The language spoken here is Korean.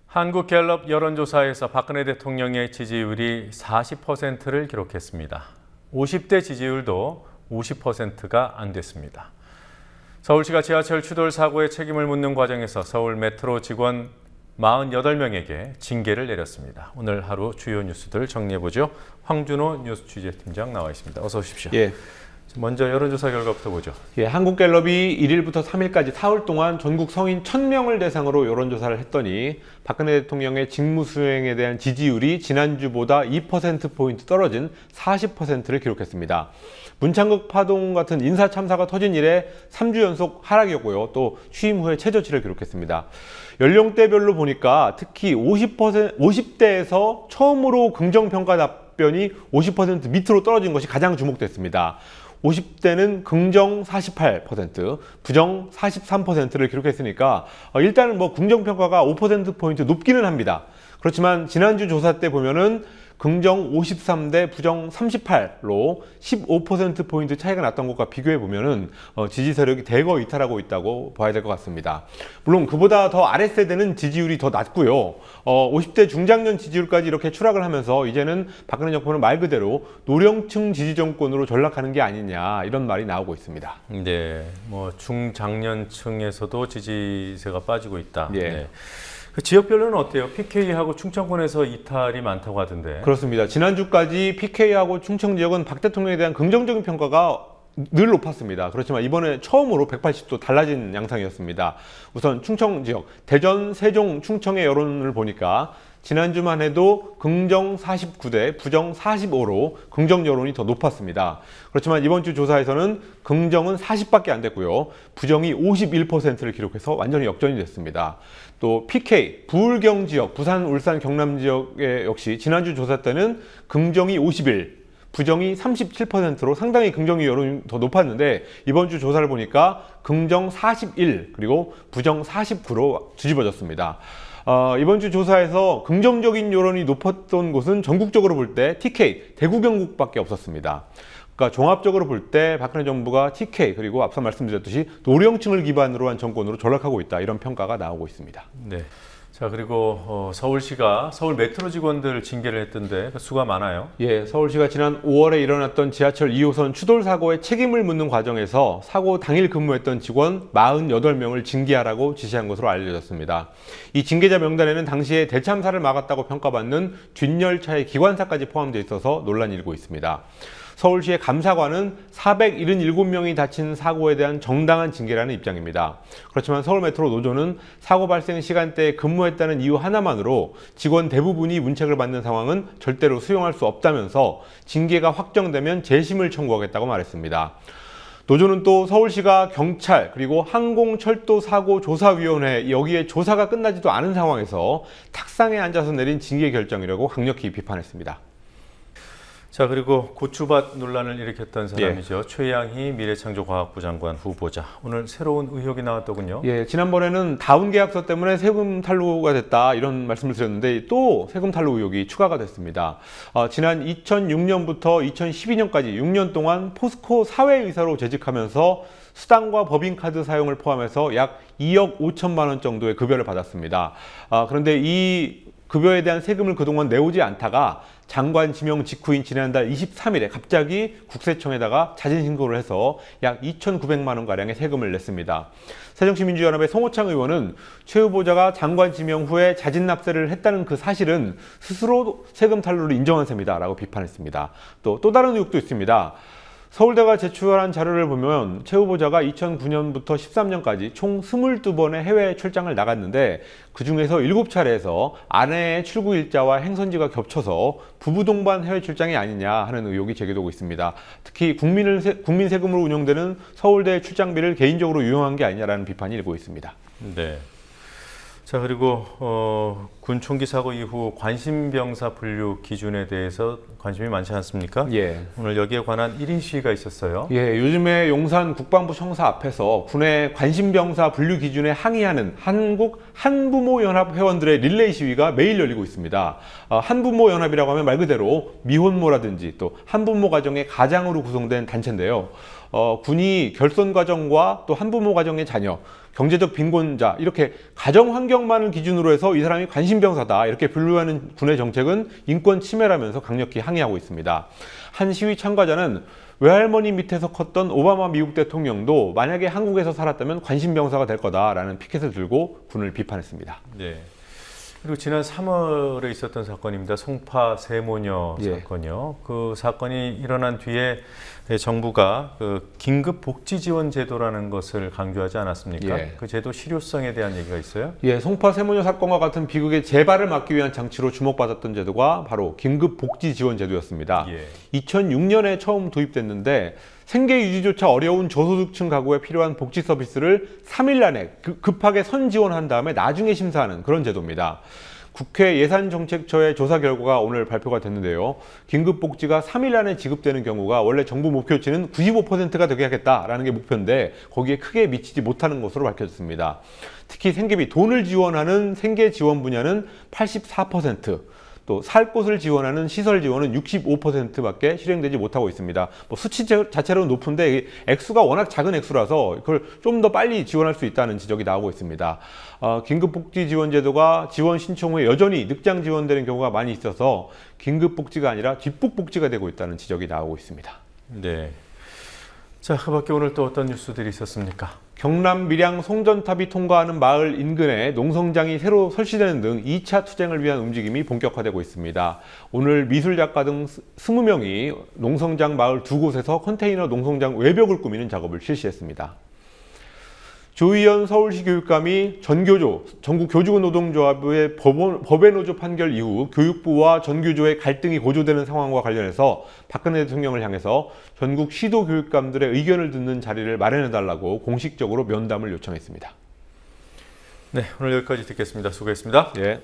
한국갤럽 여론조사에서 박근혜 대통령의 지지율이 40%를 기록했습니다. 50대 지지율도 50%가 안 됐습니다. 서울시가 지하철 추돌 사고의 책임을 묻는 과정에서 서울 메트로 직원 48명에게 징계를 내렸습니다. 오늘 하루 주요 뉴스들 정리해보죠. 황준호 뉴스 취재팀장 나와 있습니다. 어서 오십시오. 예. 먼저 여론조사 결과부터 보죠. 예, 한국갤럽이 1일부터 3일까지 4월 동안 전국 성인 1000명을 대상으로 여론조사를 했더니 박근혜 대통령의 직무수행에 대한 지지율이 지난주보다 2%포인트 떨어진 40%를 기록했습니다. 문창극 파동 같은 인사 참사가 터진 이래 3주 연속 하락이었고요. 또 취임 후에 최저치를 기록했습니다. 연령대별로 보니까 특히 50대에서 처음으로 긍정평가 답변이 50% 밑으로 떨어진 것이 가장 주목됐습니다. 50대는 긍정 48%, 부정 43%를 기록했으니까 일단은 긍정평가가 5%포인트 높기는 합니다. 그렇지만 지난주 조사 때 보면은 긍정 53대 부정 38로 15%포인트 차이가 났던 것과 비교해 보면은 지지 세력이 대거 이탈하고 있다고 봐야 될 것 같습니다. 물론 그보다 더 아랫세대는 지지율이 더 낮고요. 50대 중장년 지지율까지 이렇게 추락을 하면서 이제는 박근혜 정권은 말 그대로 노령층 지지 정권으로 전락하는 게 아니냐 이런 말이 나오고 있습니다. 네, 중장년층에서도 지지세가 빠지고 있다. 예. 네. 그 지역별로는 어때요? PK하고 충청권에서 이탈이 많다고 하던데. 그렇습니다. 지난주까지 PK하고 충청 지역은 박 대통령에 대한 긍정적인 평가가 늘 높았습니다. 그렇지만 이번에 처음으로 180도 달라진 양상이었습니다. 우선 충청 지역, 대전, 세종, 충청의 여론을 보니까 지난주만 해도 긍정 49대 부정 45로 긍정 여론이 더 높았습니다. 그렇지만 이번 주 조사에서는 긍정은 40밖에 안 됐고요. 부정이 51%를 기록해서 완전히 역전이 됐습니다. 또 PK, 부울경 지역, 부산, 울산, 경남 지역에 역시 지난주 조사 때는 긍정이 51, 부정이 37%로 상당히 긍정 여론이 더 높았는데 이번 주 조사를 보니까 긍정 41 그리고 부정 49로 뒤집어졌습니다. 이번 주 조사에서 긍정적인 여론이 높았던 곳은 전국적으로 볼 때 TK, 대구 경북밖에 없었습니다. 그러니까 종합적으로 볼 때 박근혜 정부가 TK 그리고 앞서 말씀드렸듯이 노령층을 기반으로 한 정권으로 전락하고 있다 이런 평가가 나오고 있습니다. 네. 자, 그리고 서울시가 서울 메트로 직원들 징계를 했던데 그 수가 많아요. 예, 서울시가 지난 5월에 일어났던 지하철 2호선 추돌 사고의 책임을 묻는 과정에서 사고 당일 근무했던 직원 48명을 징계하라고 지시한 것으로 알려졌습니다. 이 징계자 명단에는 당시에 대참사를 막았다고 평가받는 뒷열차의 기관사까지 포함되어 있어서 논란이 일고 있습니다. 서울시의 감사관은 477명이 다친 사고에 대한 정당한 징계라는 입장입니다. 그렇지만 서울메트로 노조는 사고 발생 시간대에 근무했다는 이유 하나만으로 직원 대부분이 문책을 받는 상황은 절대로 수용할 수 없다면서 징계가 확정되면 재심을 청구하겠다고 말했습니다. 노조는 또 서울시가 경찰 그리고 항공철도사고조사위원회 여기에 조사가 끝나지도 않은 상황에서 탁상에 앉아서 내린 징계 결정이라고 강력히 비판했습니다. 자, 그리고 고추밭 논란을 일으켰던 사람이죠. 예. 최양희 미래창조과학부 장관 후보자. 오늘 새로운 의혹이 나왔더군요. 예, 지난번에는 다운 계약서 때문에 세금 탈루가 됐다 이런 말씀을 드렸는데 또 세금 탈루 의혹이 추가가 됐습니다. 지난 2006년부터 2012년까지 6년 동안 포스코 사회이사로 재직하면서 수당과 법인카드 사용을 포함해서 약 2억 5천만 원 정도의 급여를 받았습니다. 그런데 이 급여에 대한 세금을 그동안 내오지 않다가 장관 지명 직후인 지난달 23일에 갑자기 국세청에다가 자진 신고를 해서 약 2,900만 원가량의 세금을 냈습니다. 새정치민주연합의 송호창 의원은 최 후보자가 장관 지명 후에 자진 납세를 했다는 그 사실은 스스로 세금 탈루를 인정한 셈이다 라고 비판했습니다. 또 다른 의혹도 있습니다. 서울대가 제출한 자료를 보면 최 후보자가 2009년부터 13년까지 총 22번의 해외 출장을 나갔는데 그중에서 7차례에서 아내의 출구 일자와 행선지가 겹쳐서 부부 동반 해외 출장이 아니냐 하는 의혹이 제기되고 있습니다. 특히 국민 세금으로 운영되는 서울대 출장비를 개인적으로 유용한 게 아니냐라는 비판이 일고 있습니다. 네. 자, 그리고 군 총기 사고 이후 관심병사 분류 기준에 대해서 관심이 많지 않습니까? 예. 오늘 여기에 관한 1인 시위가 있었어요. 예, 요즘에 용산 국방부 청사 앞에서 군의 관심병사 분류 기준에 항의하는 한국 한부모연합 회원들의 릴레이 시위가 매일 열리고 있습니다. 한부모연합이라고 하면 말 그대로 미혼모라든지 또 한부모 가정의 가장으로 구성된 단체인데요. 군이 결손 가정과 또 한부모 가정의 자녀, 경제적 빈곤자 이렇게 가정 환경만을 기준으로 해서 이 사람이 관심병사다 이렇게 분류하는 군의 정책은 인권 침해라면서 강력히 항의하고 있습니다. 한 시위 참가자는 외할머니 밑에서 컸던 오바마 미국 대통령도 만약에 한국에서 살았다면 관심병사가 될 거다라는 피켓을 들고 군을 비판했습니다. 네. 그리고 지난 3월에 있었던 사건입니다. 송파 세모녀 사건이요. 그 사건이 일어난 뒤에 정부가 그 긴급 복지 지원 제도라는 것을 강조하지 않았습니까? 그 제도 실효성에 대한 얘기가 있어요? 송파 세모녀 사건과 같은 비극의 재발을 막기 위한 장치로 주목받았던 제도가 바로 긴급 복지 지원 제도였습니다. 2006년에 처음 도입됐는데 생계 유지조차 어려운 저소득층 가구에 필요한 복지 서비스를 3일 안에 급하게 선지원한 다음에 나중에 심사하는 그런 제도입니다. 국회 예산정책처의 조사 결과가 오늘 발표가 됐는데요. 긴급복지가 3일 안에 지급되는 경우가 원래 정부 목표치는 95%가 되게 하겠다라는 게 목표인데 거기에 크게 미치지 못하는 것으로 밝혀졌습니다. 특히 생계비, 돈을 지원하는 생계 지원 분야는 84%, 또 살 곳을 지원하는 시설 지원은 65%밖에 실행되지 못하고 있습니다. 수치 자체로는 높은데 액수가 워낙 작은 액수라서 그걸 좀 더 빨리 지원할 수 있다는 지적이 나오고 있습니다. 긴급복지지원제도가 지원 신청 후에 여전히 늑장 지원되는 경우가 많이 있어서 긴급복지가 아니라 뒷북복지가 되고 있다는 지적이 나오고 있습니다. 네. 자, 그 밖에 오늘 또 어떤 뉴스들이 있었습니까? 경남 밀양 송전탑이 통과하는 마을 인근에 농성장이 새로 설치되는 등 2차 투쟁을 위한 움직임이 본격화되고 있습니다. 오늘 미술작가 등 20명이 농성장 마을 두 곳에서 컨테이너 농성장 외벽을 꾸미는 작업을 실시했습니다. 조희연 서울시 교육감이 전교조, 전국교직원 노동조합의 법외 노조 판결 이후 교육부와 전교조의 갈등이 고조되는 상황과 관련해서 박근혜 대통령을 향해서 전국 시도 교육감들의 의견을 듣는 자리를 마련해달라고 공식적으로 면담을 요청했습니다. 네, 오늘 여기까지 듣겠습니다. 수고했습니다. 예.